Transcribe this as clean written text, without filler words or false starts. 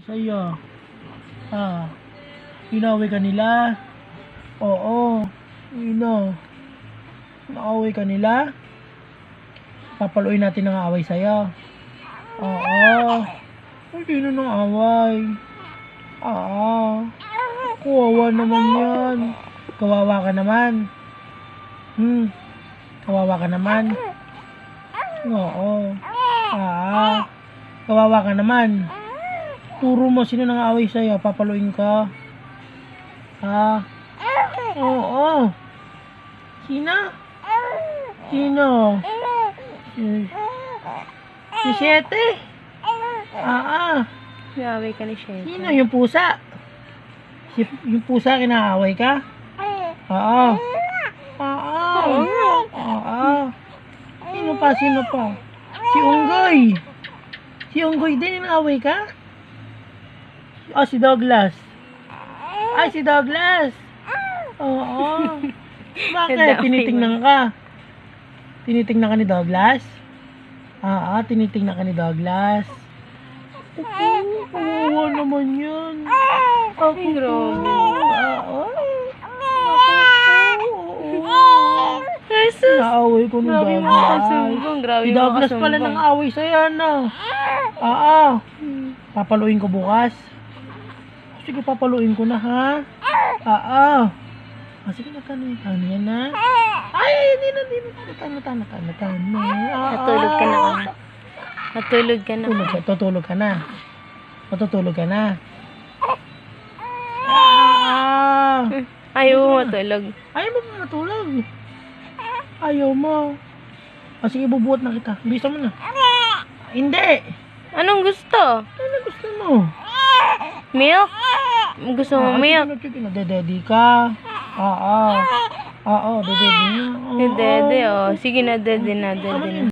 Sa'yo. Inaway ka nila? Oo. Naaway ka nila? Papaluin natin ng away sa'yo. Oo. Hindi na ng away. Kawawa naman yan. Kawawa ka naman. Kawawa ka naman. Oo. Kawawa ka naman. Turo mo sino nang away sa'yo. Papaluin ka. Oo. Sino? Si Siyete. Naaway ka ni Siyete. Sino? Yung pusa. Yung pusa kinaaway ka? Sino pa? Si Unggoy. Si Unggoy din inaaway ka? Si Douglas. Si Douglas. Bakit? Tinitingnan ka? Tinitingnan ka ni Douglas? Tinitingnan ka ni Douglas. Kawawa naman yan. Jesus! Naaway ko ni Grabe Douglas. mga kasumbong. Grabe Si mga Douglas pala kasumbong. nang away sa'yo, no? Papaluin ko bukas. Sige, papaluin ko na, ha? Sige, natan yan, ha? Hindi na. Natan. Natulog ka na ka. Natulog ka na. Tutulog ka na. Matutulog ka na. Ayaw mo matulog. Ayaw mo matulog. Ayaw mo. Sige, bubuhat na kita. Bisa mo na. Hindi. Anong gusto? Ano gusto mo? Milk? Gusto mo milk? Sige, nadededi ka. Dededi na. Dede, oh. Sige na, dede na.